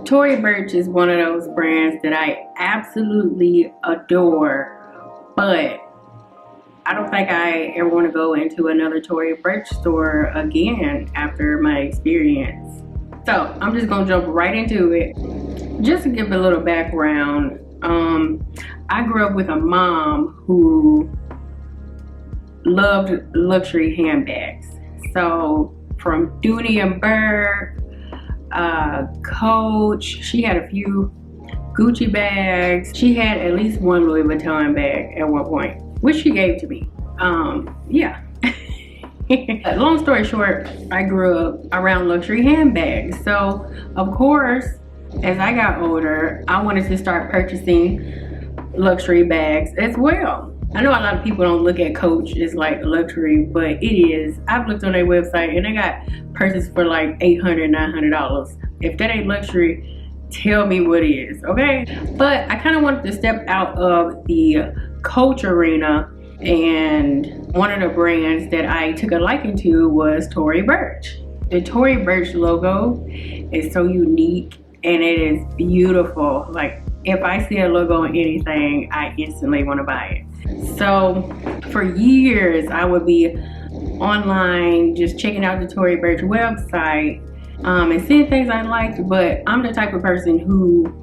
Tory Burch is one of those brands that I absolutely adore, but I don't think I ever want to go into another Tory Burch store again after my experience. So I'm just gonna jump right into it. Just to give a little background, I grew up with a mom who loved luxury handbags. So from Dooney and Burke, Coach, she had a few Gucci bags. She had at least one Louis Vuitton bag at one point, which she gave to me. Yeah. Long story short, I grew up around luxury handbags. So of course, as I got older, I wanted to start purchasing luxury bags as well. I know a lot of people don't look at Coach as like luxury, but it is. I've looked on their website and they got purses for like $800, $900. If that ain't luxury, tell me what is, okay? But I kind of wanted to step out of the Coach arena, and one of the brands that I took a liking to was Tory Burch. The Tory Burch logo is so unique and it is beautiful. Like, if I see a logo on anything, I instantly want to buy it. So for years, I would be online just checking out the Tory Burch website and seeing things I liked, but I'm the type of person who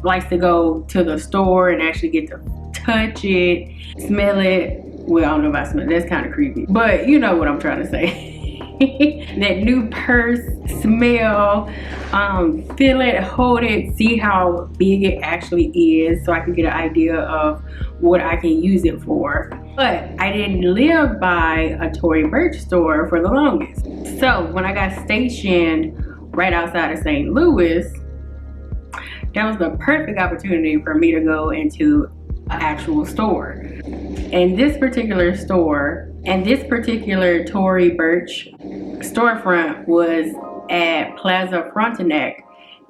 likes to go to the store and actually get to touch it, smell it. Well, I don't know about smell, that's kind of creepy, but you know what I'm trying to say. That new purse smell, feel it, hold it, see how big it actually is so I can get an idea of what I can use it for. But I didn't live by a Tory Burch store for the longest. So when I got stationed right outside of St. Louis, that was the perfect opportunity for me to go into an actual store. And this particular store and this particular Tory Burch storefront was at Plaza Frontenac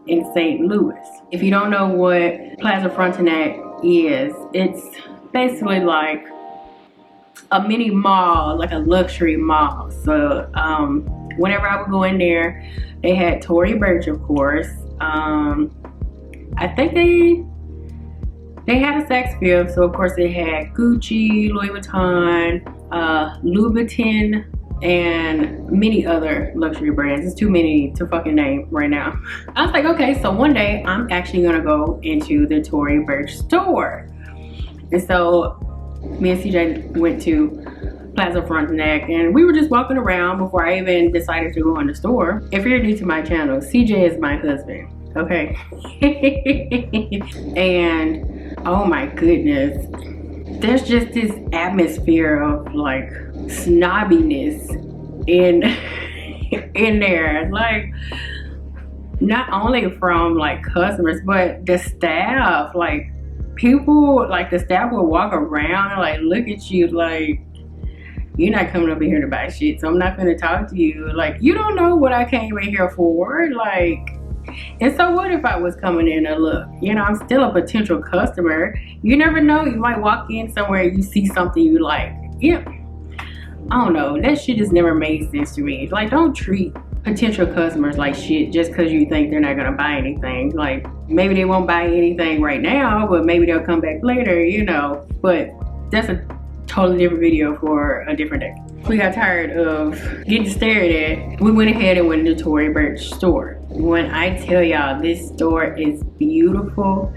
in St. Louis. If you don't know what Plaza Frontenac is, it's basically like a mini mall, like a luxury mall. So whenever I would go in there, they had Tory Burch, of course. I think they had a Saks Fifth, so of course they had Gucci, Louis Vuitton, Louboutin, and many other luxury brands. It's too many to fucking name right now. I was like, okay, so one day I'm actually gonna go into the Tory Burch store. And so me and CJ went to Plaza Frontenac and we were just walking around before I even decided to go in the store. If you're new to my channel, CJ is my husband, okay? And oh my goodness, there's just this atmosphere of like snobbiness in there, like not only from like customers but the staff. Like people, like the staff will walk around and like look at you like, you're not coming over here to buy shit, so I'm not gonna talk to you. Like, you don't know what I came in here for. Like, and so what if I was coming in to look? You know, I'm still a potential customer. You never know, you might walk in somewhere and you see something you like. Yeah, I don't know, that shit just never made sense to me. Like, don't treat potential customers like shit just because you think they're not gonna buy anything. Like, maybe they won't buy anything right now, but maybe they'll come back later, you know. But that's a totally different video for a different day. We got tired of getting stared at. We went ahead and went to the Tory Burch store. When I tell y'all, this store is beautiful.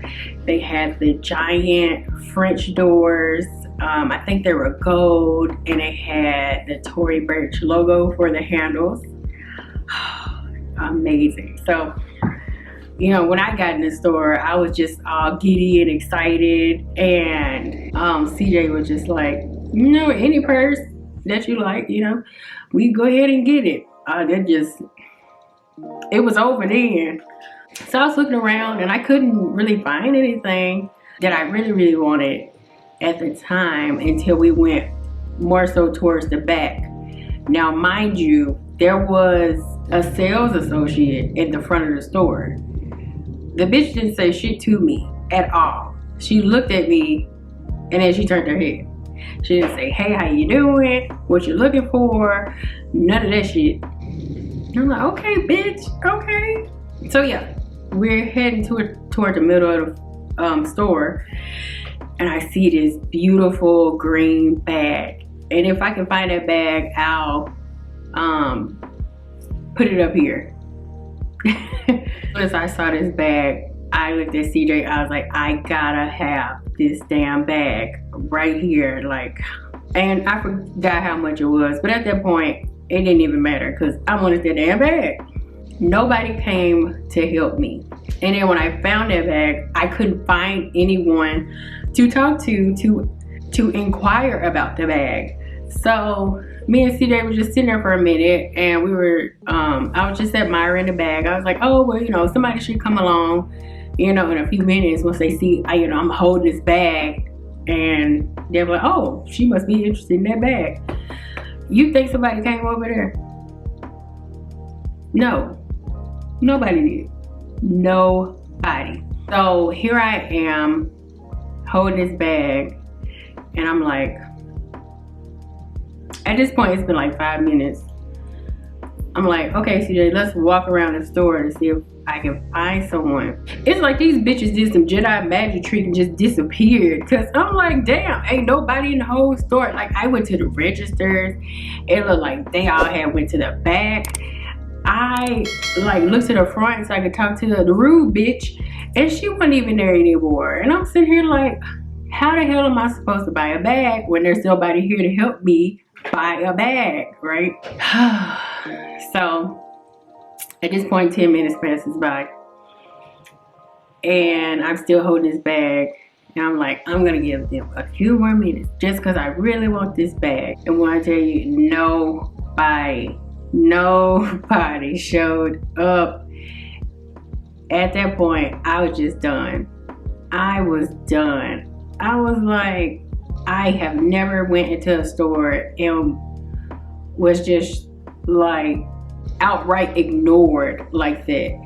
They had the giant French doors. I think they were gold, and they had the Tory Burch logo for the handles. Amazing. So, you know, when I got in the store, I was just all giddy and excited, and CJ was just like, you know, any purse that you like, you know, we go ahead and get it. It was over then. So I was looking around and I couldn't really find anything that I really wanted at the time until we went more so towards the back. Now, mind you, there was a sales associate at the front of the store. The bitch didn't say shit to me at all. She looked at me and then she turned her head. She didn't say, hey, how you doing? What you looking for? None of that shit. I'm like, okay, bitch, okay. So yeah, we're heading toward the middle of the store, and I see this beautiful green bag. And if I can find that bag, I'll put it up here. As I saw this bag, I looked at CJ. I was like, I gotta have this damn bag right here. Like, and I forgot how much it was, but at that point, it didn't even matter because I wanted that damn bag. Nobody came to help me. And then when I found that bag, I couldn't find anyone to talk to inquire about the bag. So me and CJ were just sitting there for a minute, and we were, I was just admiring the bag. I was like, oh, well, you know, somebody should come along, you know, in a few minutes once they see, you know, I'm holding this bag. And they're like, oh, she must be interested in that bag. You think somebody came over there? No, nobody did. Nobody. So here I am holding this bag, and I'm like, at this point, it's been like 5 minutes. I'm like, okay, CJ, let's walk around the store to see if I can find someone. It's like these bitches did some Jedi magic trick and just disappeared. Cause I'm like, damn, ain't nobody in the whole store. Like, I went to the registers. It looked like they all had went to the back. I like looked to the front so I could talk to the rude bitch, and she wasn't even there anymore. And I'm sitting here like, how the hell am I supposed to buy a bag when there's nobody here to help me buy a bag, right? So at this point, 10 minutes passes by, and I'm still holding this bag, and I'm like, I'm gonna give them a few more minutes just because I really want this bag. And when I tell you, nobody showed up. At that point, I was just done. I was done. I was like, I have never went into a store and was just like outright ignored like that.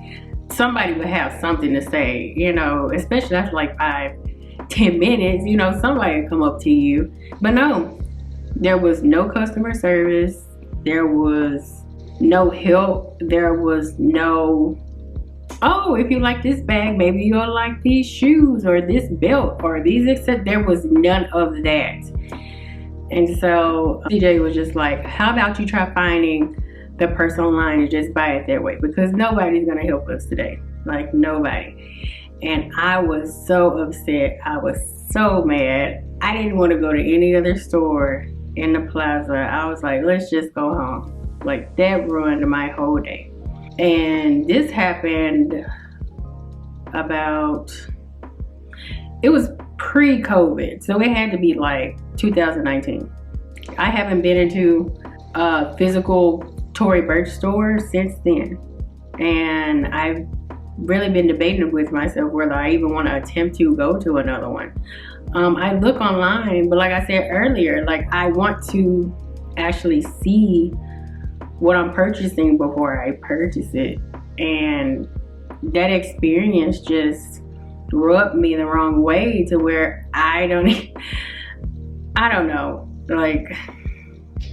Somebody would have something to say, you know, especially after like 5-10 minutes, you know, somebody would come up to you. But no, there was no customer service. There was no help. There was no, oh, if you like this bag, maybe you'll like these shoes or this belt or these, except there was none of that. And so CJ was just like, how about you try finding the person online and just buy it that way, because nobody's gonna help us today. Like, nobody. And I was so upset. I was so mad. I didn't want to go to any other store in the plaza. I was like, let's just go home. Like, that ruined my whole day. And this happened about, it was pre-COVID, so it had to be like 2019. I haven't been into a physical Tory Burch store since then, and I've really been debating with myself whether I even want to attempt to go to another one. I look online, but like I said earlier, like, I want to actually see what I'm purchasing before I purchase it. And that experience just rubbed me the wrong way to where I don't know. Like,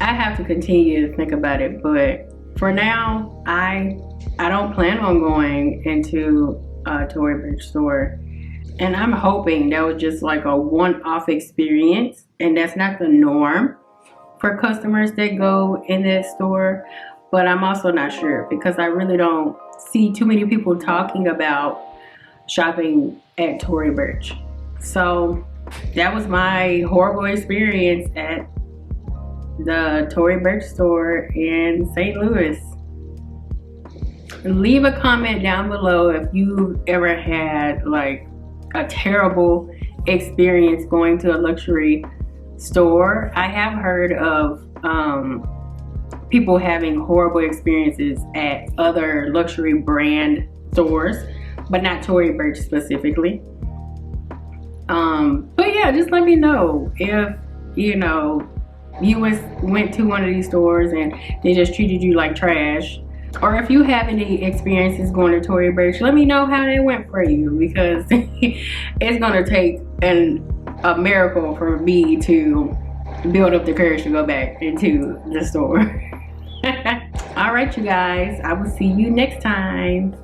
I have to continue to think about it, but for now, I don't plan on going into a Tory Burch store. And I'm hoping that was just like a one-off experience, and that's not the norm for customers that go in that store. But I'm also not sure, because I really don't see too many people talking about shopping at Tory Burch. So that was my horrible experience at the Tory Burch store in St. Louis. Leave a comment down below if you've ever had like a terrible experience going to a luxury store. I have heard of people having horrible experiences at other luxury brand stores, but not Tory Burch specifically. But yeah, just let me know if, you know, you went to one of these stores and they just treated you like trash. Or if you have any experiences going to Tory Burch, let me know how that went for you, because it's gonna take a miracle for me to build up the courage to go back into the store. All right, you guys, I will see you next time.